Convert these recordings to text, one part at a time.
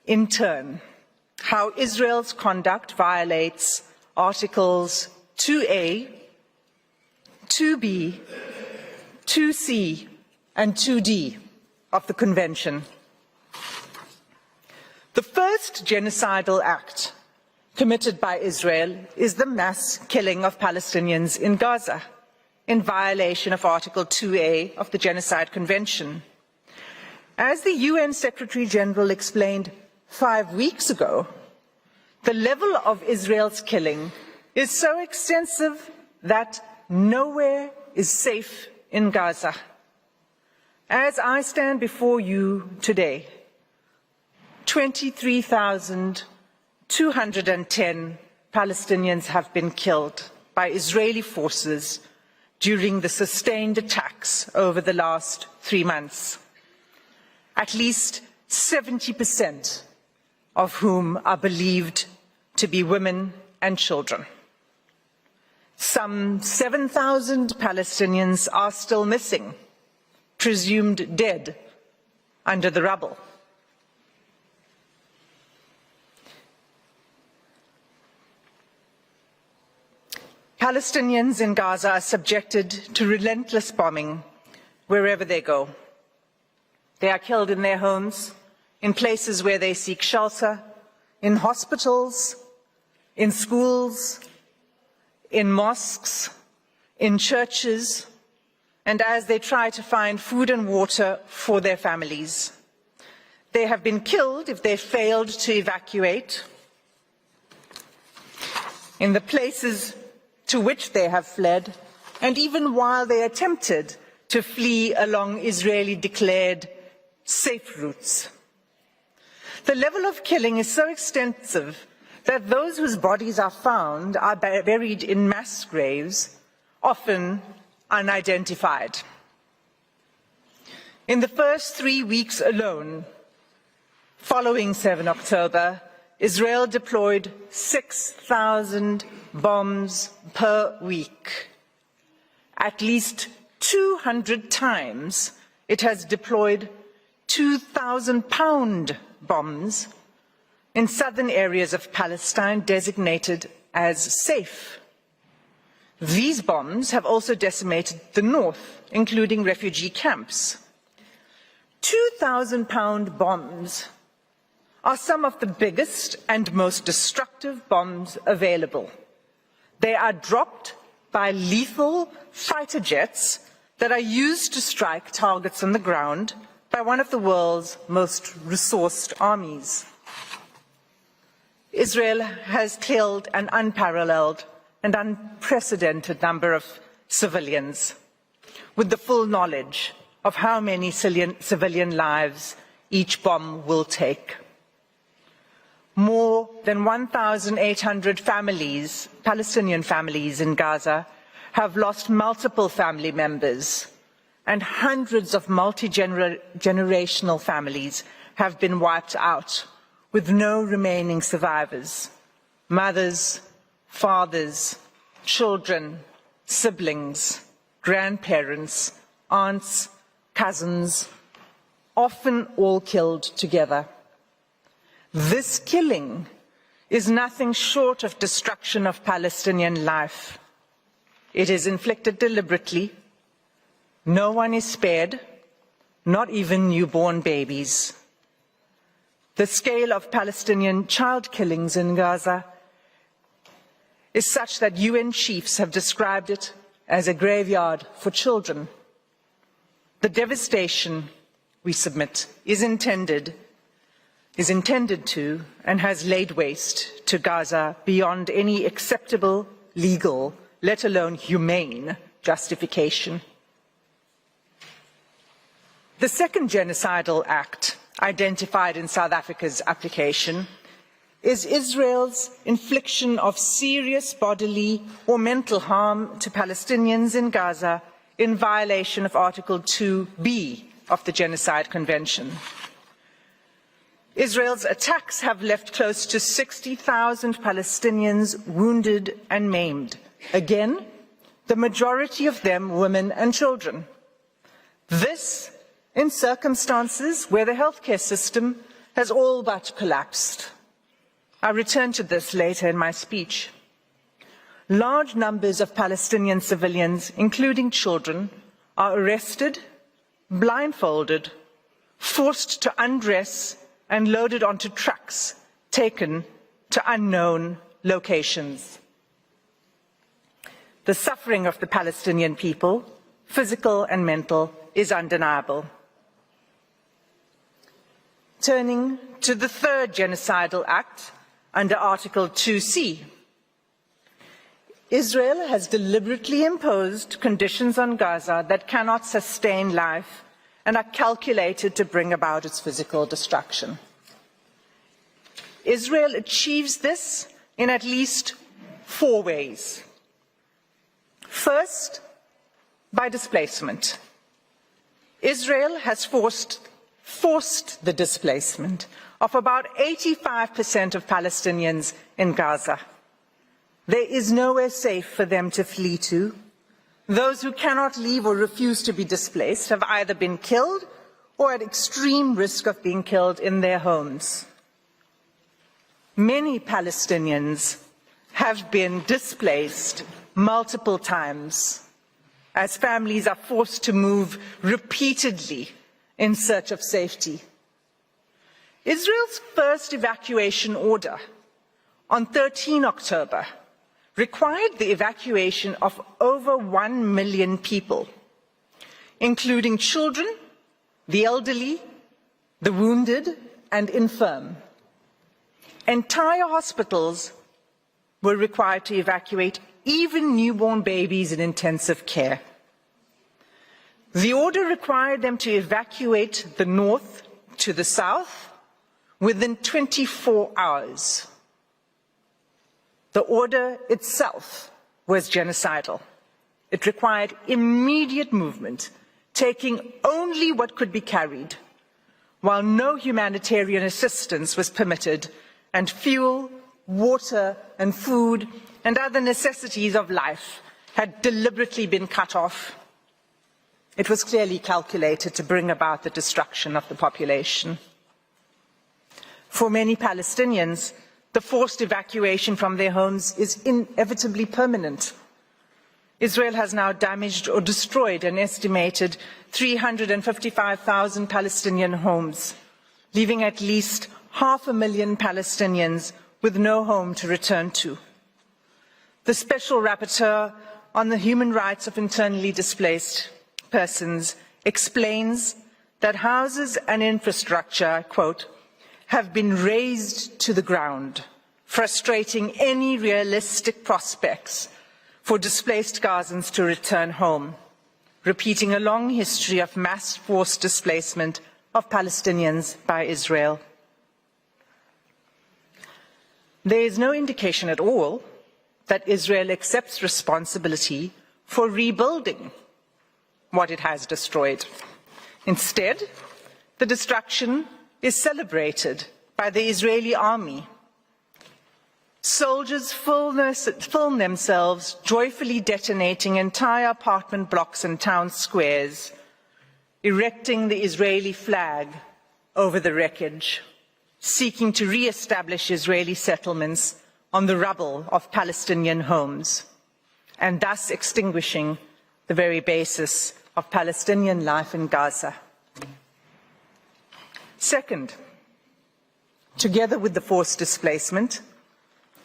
in turn, how Israel's conduct violates Articles 2A, 2B, 2C, and 2D of the Convention. The first genocidal act committed by Israel is the mass killing of Palestinians in Gaza, in violation of Article 2A of the Genocide Convention. As the UN Secretary General explained 5 weeks ago, the level of Israel's killing is so extensive that nowhere is safe in Gaza. As I stand before you today, 23,210 Palestinians have been killed by Israeli forces during the sustained attacks over the last 3 months, at least 70% of whom are believed to be women and children. Some 7,000 Palestinians are still missing, presumed dead under the rubble. Palestinians in Gaza are subjected to relentless bombing wherever they go. They are killed in their homes, in places where they seek shelter, in hospitals, in schools, in mosques, in churches, and as they try to find food and water for their families. They have been killed if they failed to evacuate. In the places to which they have fled, and even while they attempted to flee along Israeli-declared safe routes. The level of killing is so extensive that those whose bodies are found are buried in mass graves, often unidentified. In the first 3 weeks alone, following 7 October, Israel deployed 6,000 bombs per week. At least 200 times it has deployed 2,000-pound bombs in southern areas of Palestine designated as safe. These bombs have also decimated the north, including refugee camps. 2,000-pound bombs are some of the biggest and most destructive bombs available. They are dropped by lethal fighter jets that are used to strike targets on the ground by one of the world's most resourced armies. Israel has killed an unparalleled and unprecedented number of civilians, with the full knowledge of how many civilian lives each bomb will take. More than 1,800 families, Palestinian families in Gaza, have lost multiple family members, and hundreds of multi-generational families have been wiped out, with no remaining survivors. Mothers, fathers, children, siblings, grandparents, aunts, cousins, often all killed together. This killing is nothing short of destruction of Palestinian life. It is inflicted deliberately. No one is spared, not even newborn babies. The scale of Palestinian child killings in Gaza is such that UN chiefs have described it as a graveyard for children. The devastation, we submit, is intended to and has laid waste to Gaza beyond any acceptable legal, let alone humane, justification. The second genocidal act identified in South Africa's application is Israel's infliction of serious bodily or mental harm to Palestinians in Gaza in violation of Article 2B of the Genocide Convention. Israel's attacks have left close to 60,000 Palestinians wounded and maimed. Again, the majority of them women and children. This in circumstances where the healthcare system has all but collapsed. I'll return to this later in my speech. Large numbers of Palestinian civilians, including children, are arrested, blindfolded, forced to undress and loaded onto trucks taken to unknown locations. The suffering of the Palestinian people, physical and mental, is undeniable. Turning to the third genocidal act under Article 2C. Israel has deliberately imposed conditions on Gaza that cannot sustain life and are calculated to bring about its physical destruction. Israel achieves this in at least 4 ways. First, by displacement. Israel has forced the displacement of about 85% of Palestinians in Gaza. There is nowhere safe for them to flee to. Those who cannot leave or refuse to be displaced have either been killed or at extreme risk of being killed in their homes. Many Palestinians have been displaced multiple times as families are forced to move repeatedly in search of safety. Israel's first evacuation order on 13 October required the evacuation of over 1 million people, including children, the elderly, the wounded, and infirm. Entire hospitals were required to evacuate, even newborn babies in intensive care. The order required them to evacuate the north to the south within 24 hours. The order itself was genocidal. It required immediate movement, taking only what could be carried, while no humanitarian assistance was permitted, and fuel, water, and food, and other necessities of life had deliberately been cut off. It was clearly calculated to bring about the destruction of the population. For many Palestinians, the forced evacuation from their homes is inevitably permanent. Israel has now damaged or destroyed an estimated 355,000 Palestinian homes, leaving at least 500,000 Palestinians with no home to return to. The Special Rapporteur on the Human Rights of Internally Displaced Persons explains that houses and infrastructure, I quote, have been razed to the ground, frustrating any realistic prospects for displaced Gazans to return home, repeating a long history of mass forced displacement of Palestinians by Israel. There is no indication at all that Israel accepts responsibility for rebuilding what it has destroyed. Instead, the destruction is celebrated by the Israeli army. Soldiers film themselves joyfully detonating entire apartment blocks and town squares, erecting the Israeli flag over the wreckage, seeking to re-establish Israeli settlements on the rubble of Palestinian homes, and thus extinguishing the very basis of Palestinian life in Gaza. Second, together with the forced displacement,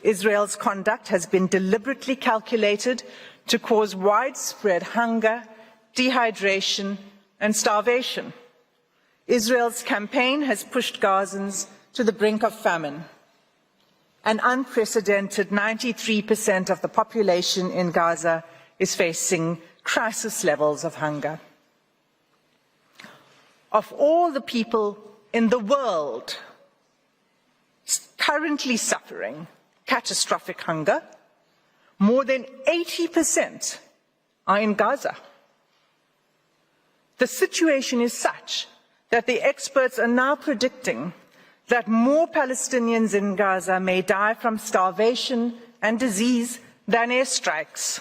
Israel's conduct has been deliberately calculated to cause widespread hunger, dehydration, and starvation. Israel's campaign has pushed Gazans to the brink of famine. An unprecedented 93% of the population in Gaza is facing crisis levels of hunger. Of all the people in the world currently suffering catastrophic hunger, more than 80% are in Gaza. The situation is such that the experts are now predicting that more Palestinians in Gaza may die from starvation and disease than airstrikes.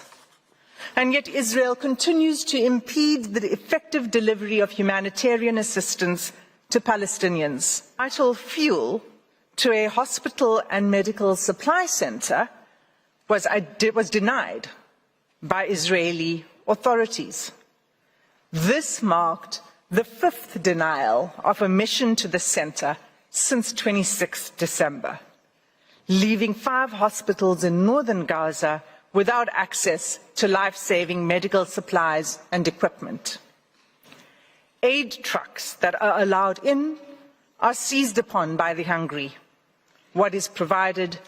And yet Israel continues to impede the effective delivery of humanitarian assistance to Palestinians. Vital fuel to a hospital and medical supply center was denied by Israeli authorities. This marked the 5th denial of a mission to the center since 26 December, leaving 5 hospitals in northern Gaza without access to life-saving medical supplies and equipment. Aid trucks that are allowed in are seized upon by the hungry. What is provided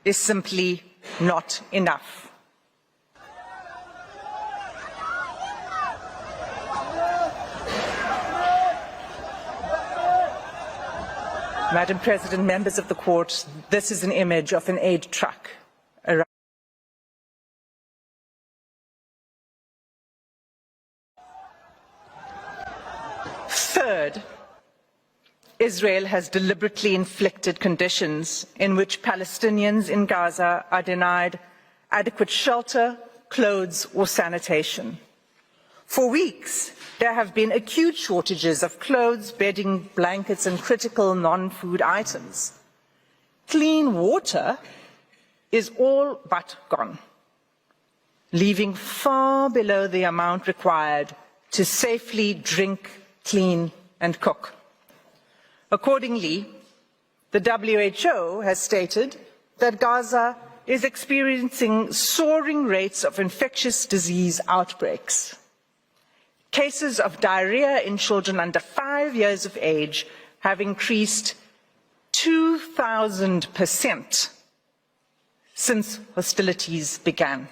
is simply not enough. Madam President, members of the court, this is an image of an aid truck. Third, Israel has deliberately inflicted conditions in which Palestinians in Gaza are denied adequate shelter, clothes or sanitation. For weeks, there have been acute shortages of clothes, bedding, blankets and critical non-food items. Clean water is all but gone, leaving far below the amount required to safely drink, clean and cook. Accordingly, the WHO has stated that Gaza is experiencing soaring rates of infectious disease outbreaks. Cases of diarrhea in children under 5 years of age have increased 2,000% since hostilities began.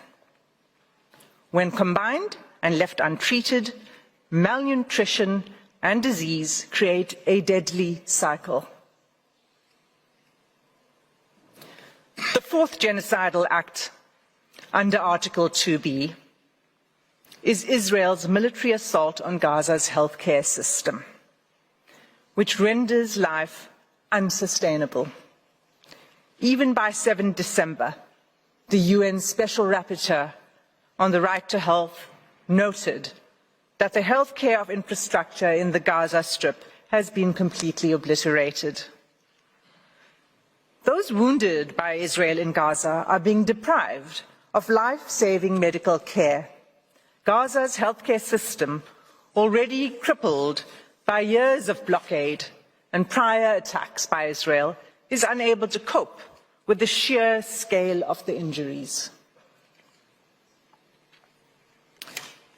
When combined and left untreated, malnutrition and disease create a deadly cycle. The 4th genocidal act under Article 2B is Israel's military assault on Gaza's healthcare system, which renders life unsustainable. Even by 7 December, the UN Special Rapporteur on the right to health noted that the healthcare infrastructure in the Gaza Strip has been completely obliterated. Those wounded by Israel in Gaza are being deprived of life-saving medical care. Gaza's healthcare system, already crippled by years of blockade and prior attacks by Israel, is unable to cope with the sheer scale of the injuries.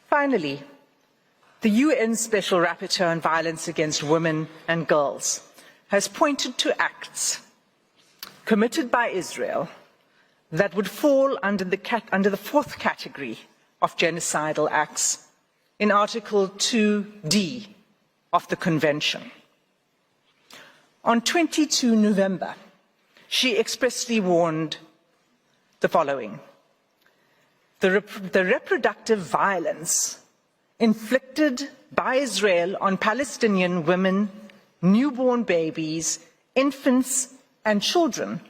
Finally, the UN Special Rapporteur on Violence Against Women and Girls has pointed to acts committed by Israel that would fall under the 4th category of genocidal acts in Article 2D of the Convention. On 22 November, she expressly warned the following: the reproductive violence inflicted by Israel on Palestinian women, newborn babies, infants and children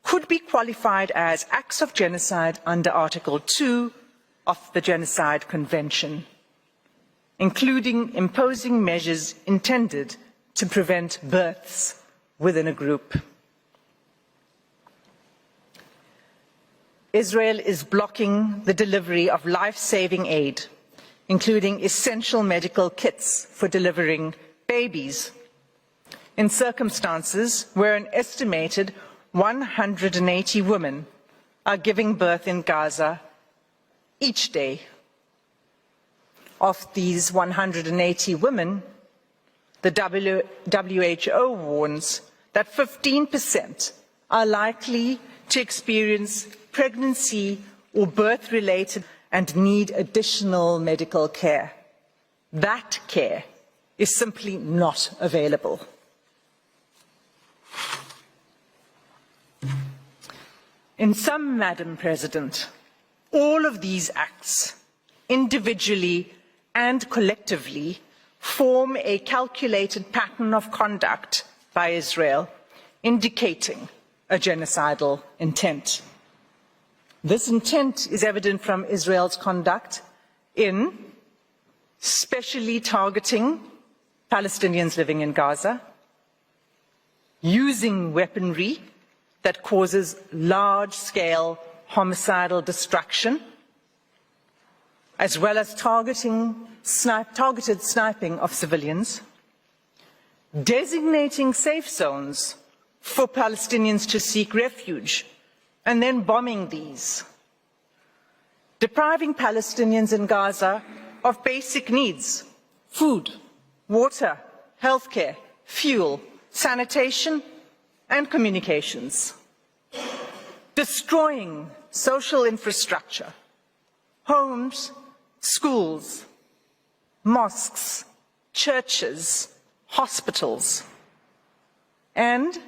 could be qualified as acts of genocide under Article 2 of the Genocide Convention, including imposing measures intended to prevent births within a group. Israel is blocking the delivery of life-saving aid, including essential medical kits for delivering babies, in circumstances where an estimated 180 women are giving birth in Gaza each day. Of these 180 women, the WHO warns that 15% are likely to experience pregnancy or birth-related and need additional medical care. That care is simply not available. In sum, Madam President, all of these acts, individually and collectively, form a calculated pattern of conduct by Israel, indicating a genocidal intent. This intent is evident from Israel's conduct in specially targeting Palestinians living in Gaza, using weaponry that causes large-scale homicidal destruction, as well as targeted sniping of civilians, designating safe zones for Palestinians to seek refuge, and then bombing these, depriving Palestinians in Gaza of basic needs: food, water, healthcare, fuel, sanitation, and communications, destroying social infrastructure, homes, schools, mosques, churches, hospitals, and